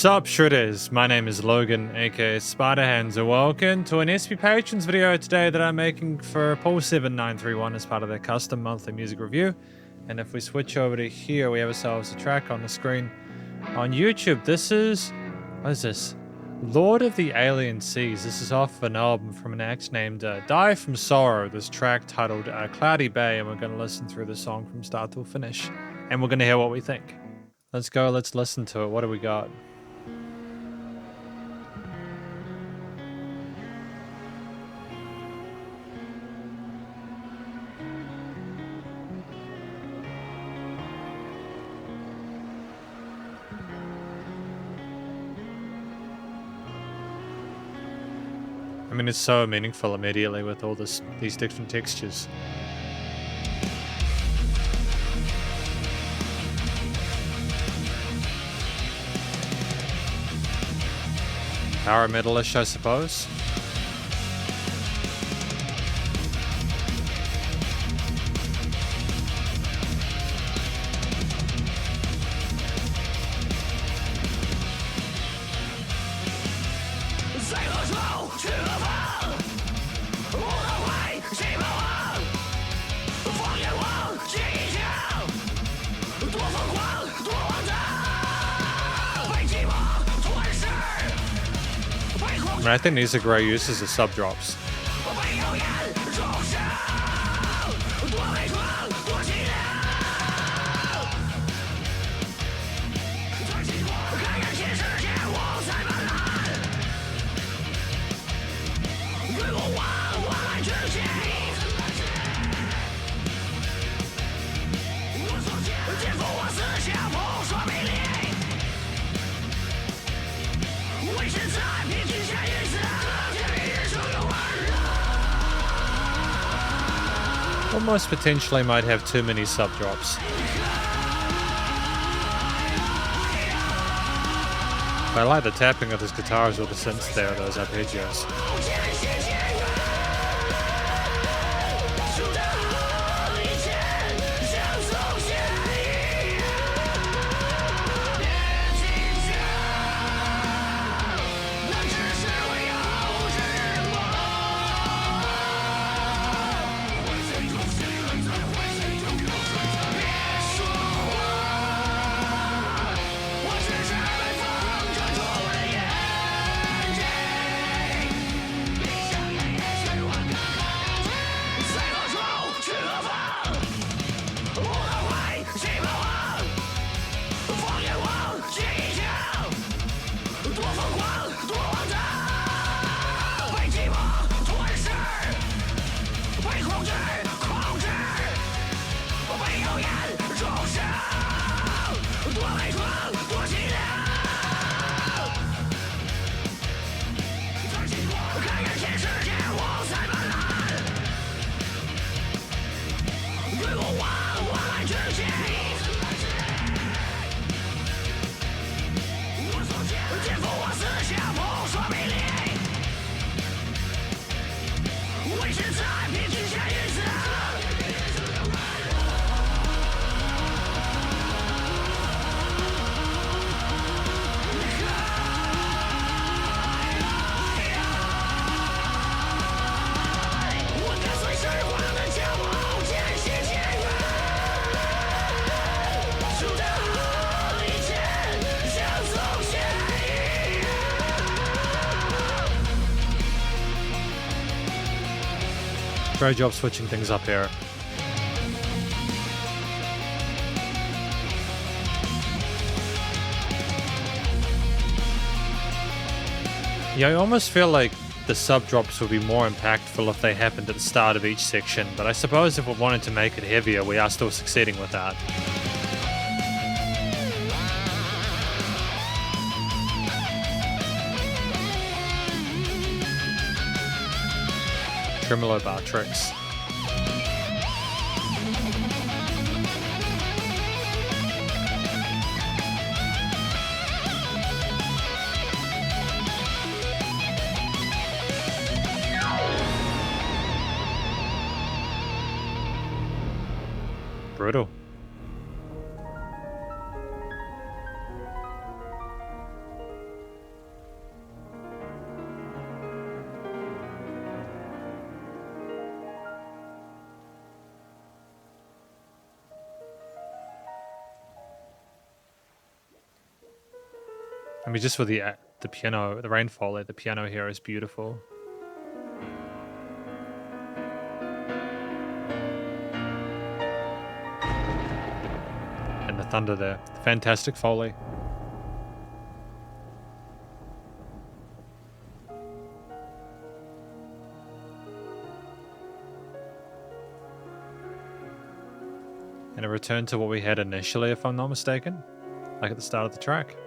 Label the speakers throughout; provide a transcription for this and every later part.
Speaker 1: Sup Shredders, my name is Logan, aka Spiderhands, and welcome to an SP Patrons video today that I'm making for Paul7931 as part of their custom monthly music review. And if we switch over to here, we have ourselves a track on the screen. On YouTube, this is... what is this? Lord of the Alien Seas. This is off an album from an act named Die From Sorrow, this track titled Cloudy Bay, and we're going to listen through the song from start to finish. And we're going to hear what we think. Let's go, let's listen to it. What do we got? I mean, it's so meaningful immediately with all these different textures. Power metalish, I suppose. I mean, I think these are great uses of sub drops. Almost potentially might have too many sub drops. I like the tapping of his guitars or the synths there, those arpeggios. Great job switching things up here. Yeah, I almost feel like the sub drops would be more impactful if they happened at the start of each section, but I suppose if we wanted to make it heavier, we are still succeeding with that. Tremolo bar tricks. Brutal. I mean, just with the piano, the rainfall, the piano here is beautiful. And the thunder there, fantastic Foley. And a return to what we had initially, if I'm not mistaken, like at the start of the track.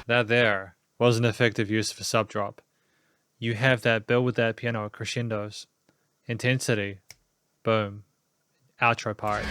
Speaker 1: That there was an effective use of a sub drop. You have that build with that piano crescendos, intensity, boom, outro part.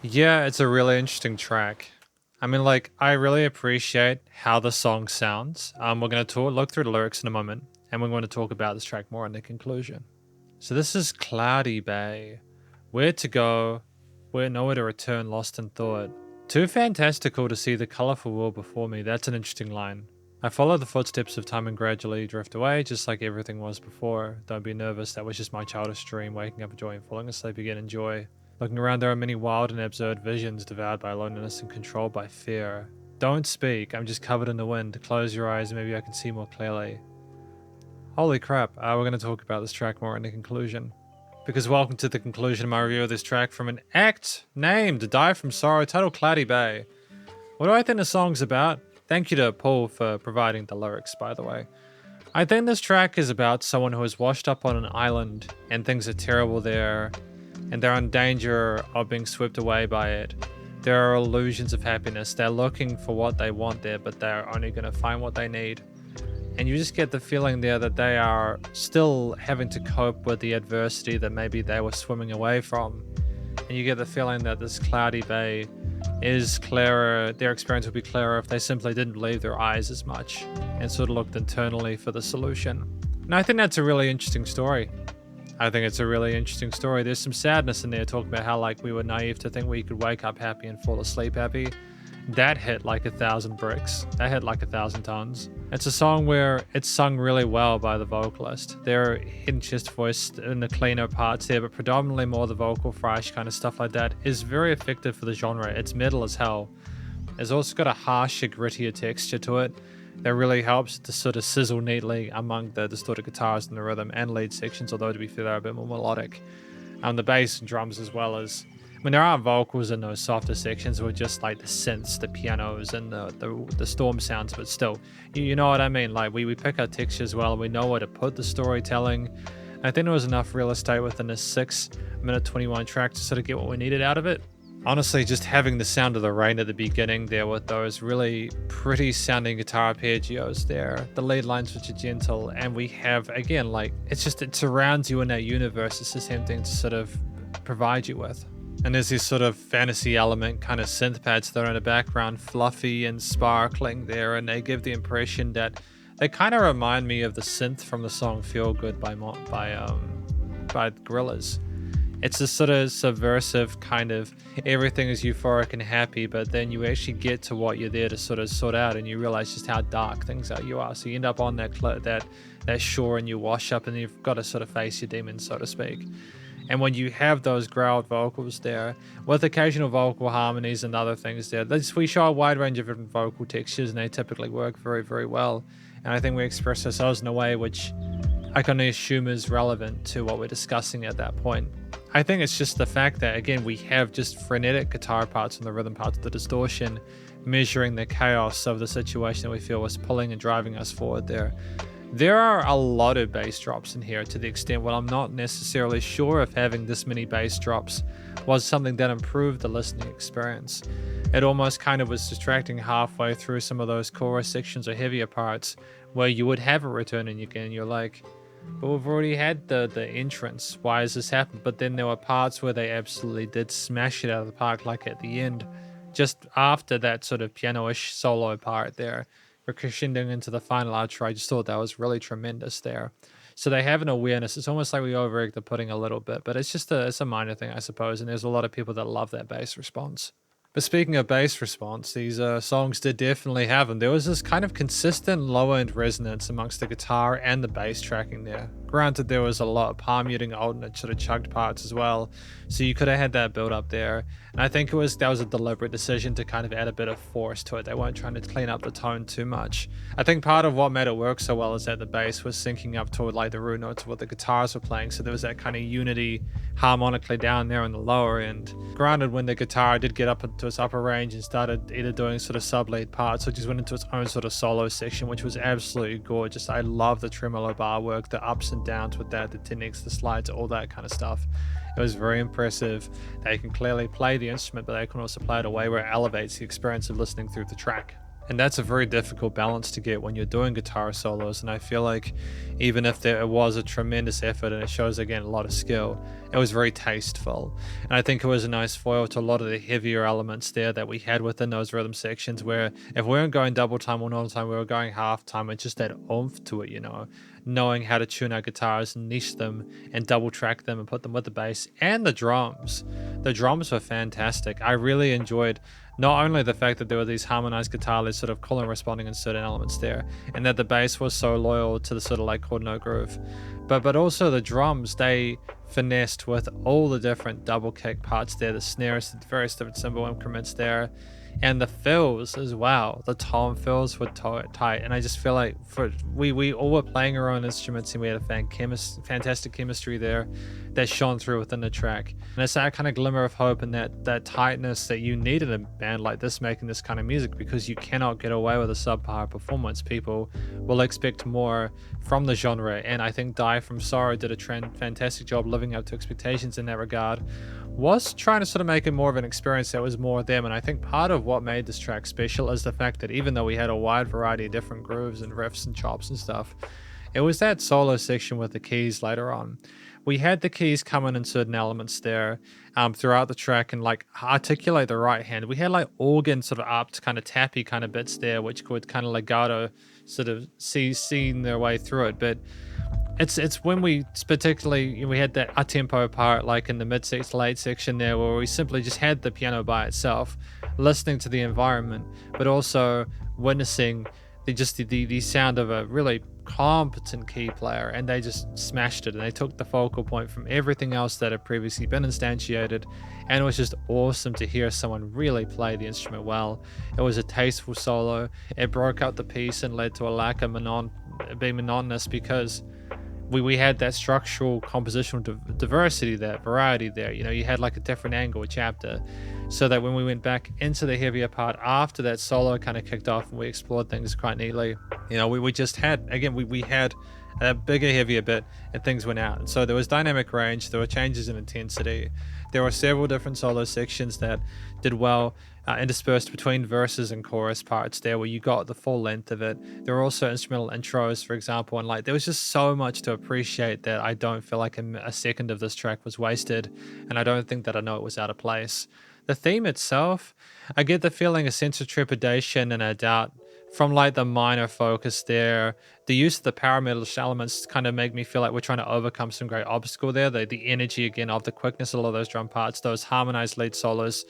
Speaker 1: Yeah, it's a really interesting track. I mean, like, I really appreciate how the song sounds. We're going to look through the lyrics in a moment, and we're going to talk about this track more in the conclusion. So this is Cloudy Bay. Where to go, where nowhere to return, lost in thought. Too fantastical to see the colourful world before me. That's an interesting line. I follow the footsteps of time and gradually drift away, just like everything was before. Don't be nervous, that was just my childish dream, waking up in joy and falling asleep again in joy. Looking around, there are many wild and absurd visions, devoured by loneliness and controlled by fear. Don't speak, I'm just covered in the wind. Close your eyes, maybe I can see more clearly. Holy crap, we're going to talk about this track more in the conclusion. Because welcome to the conclusion of my review of this track from an act named Die From Sorrow, titled Cloudy Bay. What do I think the song's about? Thank you to Paul for providing the lyrics, by the way. I think this track is about someone who is washed up on an island and things are terrible there, and they're in danger of being swept away by it. There are illusions of happiness. They're looking for what they want there, but they're only going to find what they need. And you just get the feeling there that they are still having to cope with the adversity that maybe they were swimming away from. And you get the feeling that this cloudy bay is clearer, their experience would be clearer if they simply didn't leave their eyes as much and sort of looked internally for the solution. And I think that's a really interesting story. I think it's a really interesting story. There's some sadness in there, talking about how like we were naive to think we could wake up happy and fall asleep happy. That hit like 1,000 bricks. That hit like 1,000 tons. It's a song where it's sung really well by the vocalist. There hidden chest voice in the cleaner parts there, but predominantly more the vocal thrash kind of stuff like that is very effective for the genre. It's metal as hell. It's also got a harsher, grittier texture to it that really helps to sort of sizzle neatly among the distorted guitars and the rhythm and lead sections, although to be fair, they're a bit more melodic. The bass and drums as well as... I mean, there are vocals in those softer sections with just like the synths, the pianos, and the storm sounds, but still, you know what I mean? Like, we pick our textures well, and we know where to put the storytelling. I think there was enough real estate within this 6-minute 21 track to sort of get what we needed out of it. Honestly, just having the sound of the rain at the beginning there with those really pretty sounding guitar arpeggios there, the lead lines which are gentle, and we have, again, like, it surrounds you in that universe it's attempting to sort of provide you with. And there's this sort of fantasy element kind of synth pads that are in the background, fluffy and sparkling there, and they give the impression that they kind of remind me of the synth from the song Feel Good by Gorillaz. It's this sort of subversive kind of everything is euphoric and happy, but then you actually get to what you're there to sort of sort out, and you realize just how dark things are you are. So you end up on that shore and you wash up, and you've got to sort of face your demons, so to speak. And when you have those growled vocals there, with occasional vocal harmonies and other things there, we show a wide range of different vocal textures, and they typically work very, very well. And I think we express ourselves in a way which I can only assume is relevant to what we're discussing at that point. I think it's just the fact that, again, we have just frenetic guitar parts and the rhythm parts, the distortion, measuring the chaos of the situation that we feel was pulling and driving us forward there. There are a lot of bass drops in here, to the extent where I'm not necessarily sure if having this many bass drops was something that improved the listening experience. It almost kind of was distracting halfway through some of those chorus sections or heavier parts where you would have a return and again you're like, but we've already had the entrance, why has this happened? But then there were parts where they absolutely did smash it out of the park, like at the end, just after that sort of piano-ish solo part there, crescendoing into the final outro. I just thought that was really tremendous there. So they have an awareness. It's almost like we over-egg the pudding a little bit, but it's a minor thing, I suppose, and there's a lot of people that love that bass response. But speaking of bass response, these songs did definitely have them. There was this kind of consistent low-end resonance amongst the guitar and the bass tracking there. Granted, there was a lot of palm muting, alternate sort of chugged parts as well, so you could have had that build up there. And I think that was a deliberate decision to kind of add a bit of force to it. They weren't trying to clean up the tone too much. I think part of what made it work so well is that the bass was syncing up toward like the root notes of what the guitars were playing, so there was that kind of unity harmonically down there on the lower end. Granted, when the guitar did get up into its upper range and started either doing sort of sub-lead parts or just went into its own sort of solo section, which was absolutely gorgeous. I love the tremolo bar work, the ups and downs with that, the 10x, the slides, all that kind of stuff. It was very impressive. They can clearly play the instrument, but they can also play it a way where it elevates the experience of listening through the track. And that's a very difficult balance to get when you're doing guitar solos, and I feel like even if there was a tremendous effort and it shows again a lot of skill, it was very tasteful. And I think it was a nice foil to a lot of the heavier elements there that we had within those rhythm sections, where if we weren't going double time or non time, we were going half time, and just that oomph to it, you know, knowing how to tune our guitars and niche them and double track them and put them with the bass and the drums. The drums were fantastic. I really enjoyed not only the fact that there were these harmonized guitar leads sort of call and responding in certain elements there, and that the bass was so loyal to the sort of like chord note groove, but also the drums, they finessed with all the different double kick parts there, the snares, the various different cymbal increments there, and the fills as well. The tom fills were tight, and I just feel like we all were playing our own instruments, and we had a fantastic chemistry there that shone through within the track. And it's that kind of glimmer of hope and that tightness that you need in a band like this making this kind of music, because you cannot get away with a subpar performance. People will expect more from the genre, and I think Die From Sorrow did a fantastic job living up to expectations in that regard. Was trying to sort of make it more of an experience that was more them, and I think part of what made this track special is the fact that even though we had a wide variety of different grooves and riffs and chops and stuff, it was that solo section with the keys later on. We had the keys come in certain elements there throughout the track and like articulate the right hand. We had like organ sort of upped kind of tappy kind of bits there, which could kind of legato sort of seeing their way through it. But it's when we particularly, we had that up-tempo part like in the late section there, where we simply just had the piano by itself, listening to the environment, but also witnessing the sound of a really competent key player, and they just smashed it, and they took the focal point from everything else that had previously been instantiated, and it was just awesome to hear someone really play the instrument well. It was a tasteful solo. It broke up the piece and led to a lack of being monotonous, because we had that structural compositional diversity, that variety there. You know, you had like a different angle, a chapter, so that when we went back into the heavier part after that solo kind of kicked off and we explored things quite neatly, you know, we just had, again, we had a bigger, heavier bit, and things went out. And so there was dynamic range, there were changes in intensity, there were several different solo sections that did well interspersed between verses and chorus parts there, where you got the full length of it. There were also instrumental intros, for example, and like there was just so much to appreciate that I don't feel like a second of this track was wasted, and I don't think that a note was out of place. The theme itself, I get the feeling a sense of trepidation and a doubt from like the minor focus there. The use of the power metal elements kind of make me feel like we're trying to overcome some great obstacle there. The energy again of the quickness of all those drum parts, those harmonized lead solos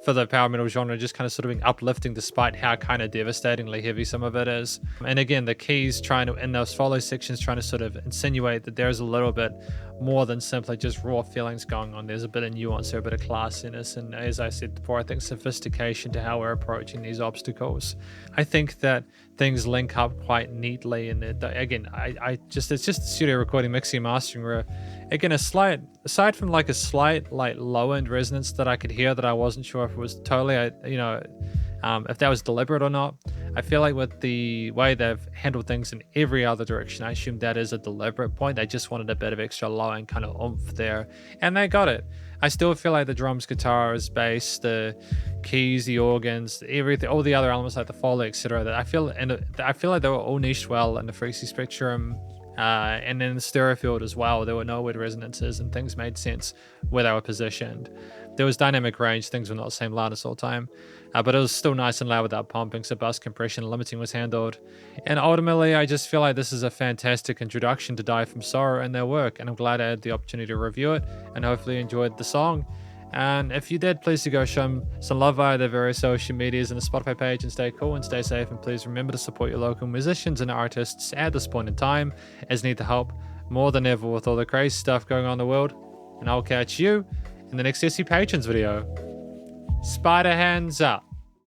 Speaker 1: for the power metal genre just kind of sort of being uplifting despite how kind of devastatingly heavy some of it is. And again, the keys trying to, in those follow sections, trying to sort of insinuate that there's a little bit more than simply just raw feelings going on. There's a bit of nuance there, a bit of classiness, and as I said before, I think sophistication to how we're approaching these obstacles. I think that things link up quite neatly, and again, it's just studio recording, mixing, mastering, where again aside from like a slight like low end resonance that I could hear that I wasn't sure if it was totally if that was deliberate or not. I feel like with the way they've handled things in every other direction, I assume that is a deliberate point. They just wanted a bit of extra low and kind of oomph there, and they got it. I still feel like the drums, guitars, bass, the keys, the organs, everything, all the other elements like the Foley, etc. That I feel like they were all niched well in the frequency spectrum. And then the stereo field as well. There were no weird resonances and things made sense where they were positioned. There was dynamic range, things were not the same loudness all the time, but it was still nice and loud without pumping, so bus compression limiting was handled. And ultimately, I just feel like this is a fantastic introduction to Die From Sorrow and their work, and I'm glad I had the opportunity to review it, and hopefully you enjoyed the song. And if you did, please do go show them some love via their various social medias and the Spotify page, and stay cool and stay safe. And please remember to support your local musicians and artists at this point in time, as need the help more than ever with all the crazy stuff going on in the world. And I'll catch you in the next SC Patrons video. Spiderhands out.